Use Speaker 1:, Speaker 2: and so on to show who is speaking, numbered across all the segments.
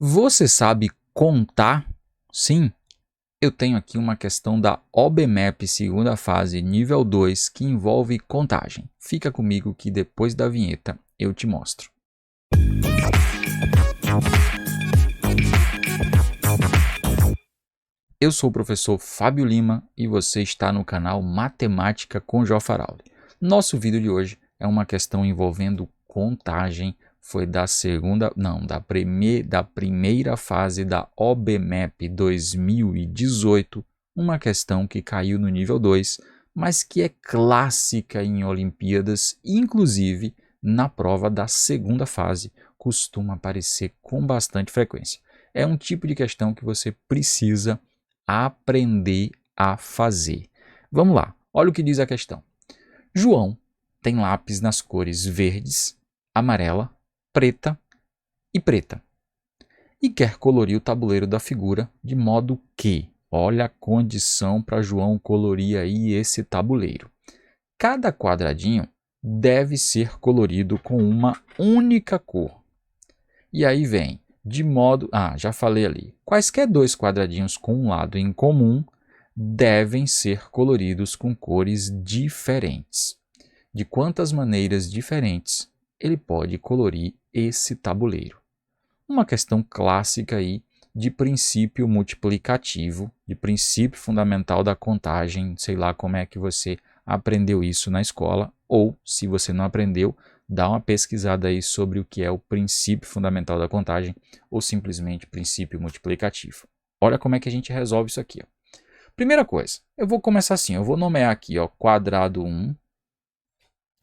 Speaker 1: Você sabe contar? Sim, eu tenho aqui uma questão da OBMAP segunda fase, nível 2, que envolve contagem. Fica comigo que depois da vinheta eu te mostro. Eu sou o professor Fábio Lima e você está no canal Matemática com Jó Farauli. Nosso vídeo de hoje é uma questão envolvendo contagem. Foi da primeira fase da OBMAP 2018, uma questão que caiu no nível 2, mas que é clássica em Olimpíadas, inclusive na prova da segunda fase, costuma aparecer com bastante frequência. É um tipo de questão que você precisa aprender a fazer. Vamos lá, olha o que diz a questão. João tem lápis nas cores verdes, amarela, preta e quer colorir o tabuleiro da figura de modo que, olha a condição para João colorir aí esse tabuleiro. Cada quadradinho deve ser colorido com uma única cor. E aí vem, de modo... já falei ali. Quaisquer dois quadradinhos com um lado em comum devem ser coloridos com cores diferentes. De quantas maneiras diferentes ele pode colorir esse tabuleiro? Uma questão clássica aí de princípio multiplicativo, de princípio fundamental da contagem, sei lá como é que você aprendeu isso na escola, ou se você não aprendeu, dá uma pesquisada aí sobre o que é o princípio fundamental da contagem, ou simplesmente princípio multiplicativo. Olha como é que a gente resolve isso aqui. Ó. Primeira coisa, eu vou começar assim, eu vou nomear aqui, ó, quadrado 1,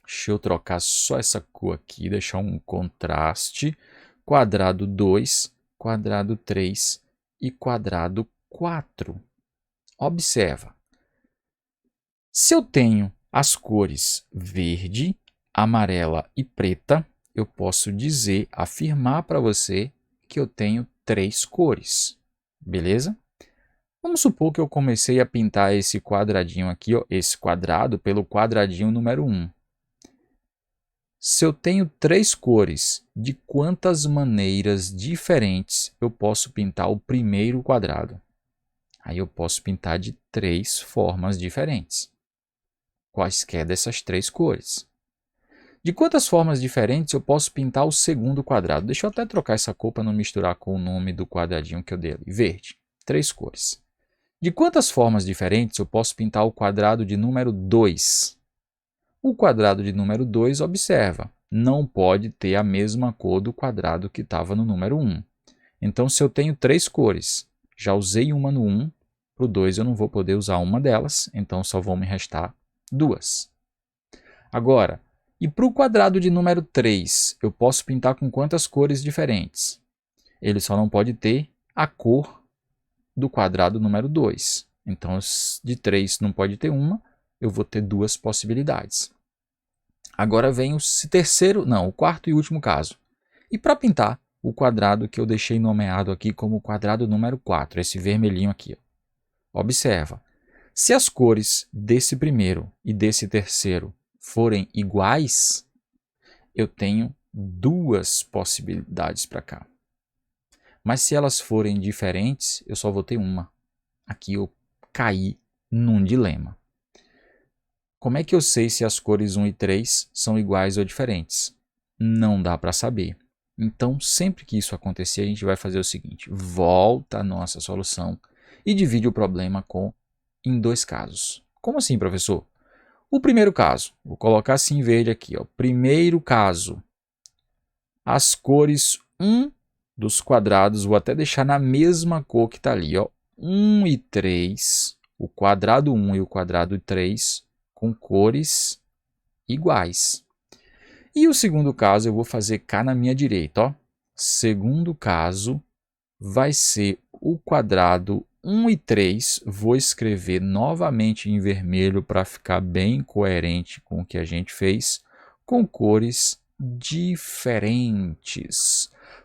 Speaker 1: deixa eu trocar só essa cor aqui, deixar um contraste, quadrado 2, quadrado 3 e quadrado 4. Observa. Se eu tenho as cores verde, amarela e preta, eu posso dizer, afirmar para você que eu tenho 3 cores. Beleza? Vamos supor que eu comecei a pintar esse quadradinho aqui, ó, esse quadrado, pelo quadradinho número 1. Se eu tenho 3 cores, de quantas maneiras diferentes eu posso pintar o primeiro quadrado? Aí eu posso pintar de 3 formas diferentes. Quaisquer dessas 3 cores. De quantas formas diferentes eu posso pintar o segundo quadrado? Deixa eu até trocar essa cor para não misturar com o nome do quadradinho que eu dei ali. Verde, 3 cores. De quantas formas diferentes eu posso pintar o quadrado de número 2? O quadrado de número 2, observa, não pode ter a mesma cor do quadrado que estava no número 1. Então, se eu tenho 3 cores, já usei uma no 1, para o 2 eu não vou poder usar uma delas, então só vão me restar 2. Agora, e para o quadrado de número 3, eu posso pintar com quantas cores diferentes? Ele só não pode ter a cor do quadrado número 2. Então, de 3 não pode ter uma, eu vou ter 2 possibilidades. Agora vem o quarto e último caso. E para pintar o quadrado que eu deixei nomeado aqui como quadrado número 4, esse vermelhinho aqui. Ó. Observa, se as cores desse primeiro e desse terceiro forem iguais, eu tenho 2 possibilidades para cá. Mas se elas forem diferentes, eu só vou ter uma. Aqui eu caí num dilema. Como é que eu sei se as cores 1 e 3 são iguais ou diferentes? Não dá para saber. Então, sempre que isso acontecer, a gente vai fazer o seguinte. Volta a nossa solução e divide o problema em 2 casos. Como assim, professor? O primeiro caso, vou colocar assim em verde aqui. Ó. Primeiro caso, as cores 1 dos quadrados, vou até deixar na mesma cor que está ali. Ó. 1 e 3, o quadrado 1 e o quadrado 3, com cores iguais. E o segundo caso eu vou fazer cá na minha direita. Ó. Segundo caso vai ser o quadrado 1 e 3. Vou escrever novamente em vermelho para ficar bem coerente com o que a gente fez, com cores diferentes.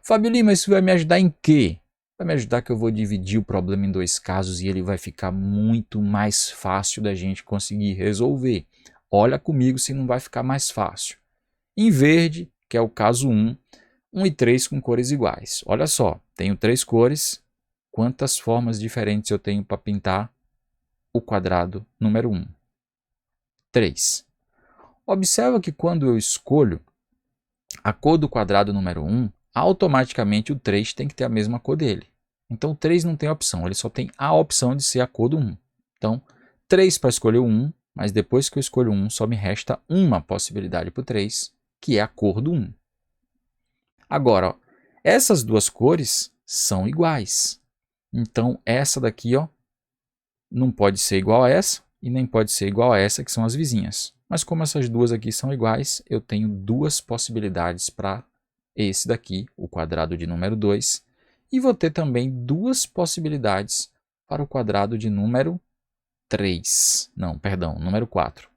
Speaker 1: Fábio Lima, isso vai me ajudar em quê? Vai me ajudar que eu vou dividir o problema em 2 casos e ele vai ficar muito mais fácil da gente conseguir resolver. Olha comigo se não vai ficar mais fácil. Em verde, que é o caso 1, 1 e 3 com cores iguais. Olha só, tenho 3 cores. Quantas formas diferentes eu tenho para pintar o quadrado número 1? 3. Observa que quando eu escolho a cor do quadrado número 1, automaticamente o 3 tem que ter a mesma cor dele. Então, o 3 não tem opção, ele só tem a opção de ser a cor do 1. Então, 3 para escolher o 1, mas depois que eu escolho o 1, só me resta uma possibilidade para o 3, que é a cor do 1. Agora, ó, essas duas cores são iguais. Então, essa daqui ó, não pode ser igual a essa e nem pode ser igual a essa, que são as vizinhas. Mas como essas duas aqui são iguais, eu tenho duas possibilidades para esse daqui, o quadrado de número 2, e vou ter também duas possibilidades para o quadrado de número 3. Não, perdão, número 4.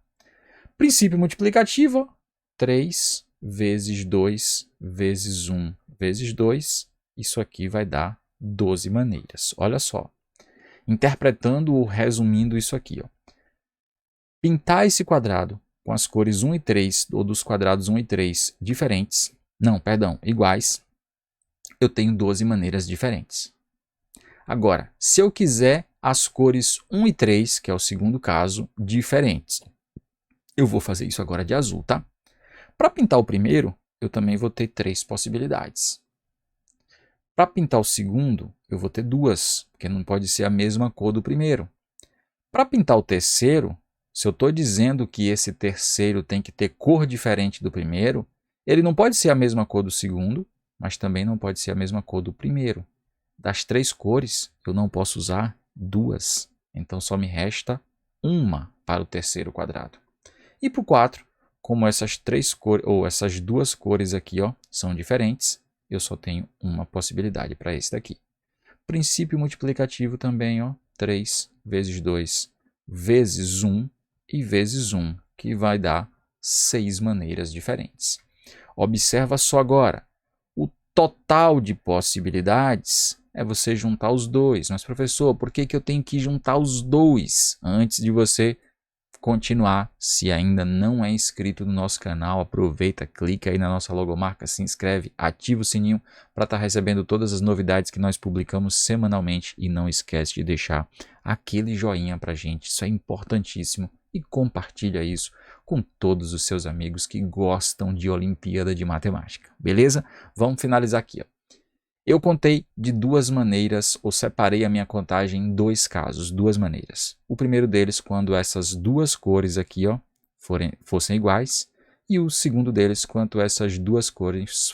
Speaker 1: Princípio multiplicativo, ó, 3 vezes 2 vezes 1 vezes 2, isso aqui vai dar 12 maneiras. Olha só, interpretando ou resumindo isso aqui, ó. Pintar esse quadrado com as cores 1 e 3, ou dos quadrados 1 e 3 diferentes, não, perdão, iguais, eu tenho 12 maneiras diferentes. Agora, se eu quiser as cores 1 e 3, que é o segundo caso, diferentes, eu vou fazer isso agora de azul, tá? Para pintar o primeiro, eu também vou ter 3 possibilidades. Para pintar o segundo, eu vou ter 2, porque não pode ser a mesma cor do primeiro. Para pintar o terceiro, se eu estou dizendo que esse terceiro tem que ter cor diferente do primeiro, ele não pode ser a mesma cor do segundo, mas também não pode ser a mesma cor do primeiro. Das 3 cores, eu não posso usar 2, então só me resta uma para o terceiro quadrado. E para o 4, como essas 3 cores, ou essas 2 cores aqui ó, são diferentes, eu só tenho uma possibilidade para esse daqui. Princípio multiplicativo também, ó, 3 vezes 2 vezes 1 e vezes 1, que vai dar 6 maneiras diferentes. Observa só agora, o total de possibilidades é você juntar os dois. Mas professor, por que eu tenho que juntar os dois antes de você continuar? Se ainda não é inscrito no nosso canal, aproveita, clica aí na nossa logomarca, se inscreve, ativa o sininho para estar recebendo todas as novidades que nós publicamos semanalmente e não esquece de deixar aquele joinha para a gente, isso é importantíssimo, e compartilha isso com todos os seus amigos que gostam de Olimpíada de Matemática, beleza? Vamos finalizar aqui, ó. Eu contei de 2 maneiras, ou separei a minha contagem em 2 casos, 2 maneiras. O primeiro deles, quando essas 2 cores aqui ó, fossem iguais, e o segundo deles, quando essas 2 cores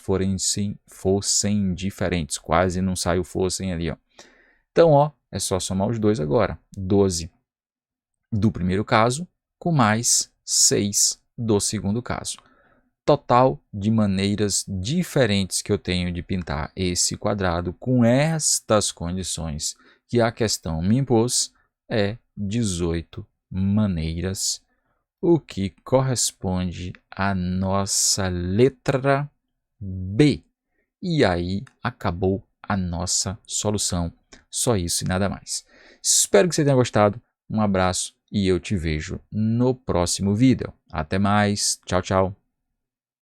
Speaker 1: fossem diferentes, quase não saiu fossem ali. Ó. Então, ó, é só somar os dois agora, 12 do primeiro caso, com mais 6 do segundo caso. Total de maneiras diferentes que eu tenho de pintar esse quadrado com estas condições que a questão me impôs é 18 maneiras, o que corresponde à nossa letra B. E aí acabou a nossa solução. Só isso e nada mais. Espero que você tenha gostado. Um abraço e eu te vejo no próximo vídeo. Até mais. Tchau, tchau.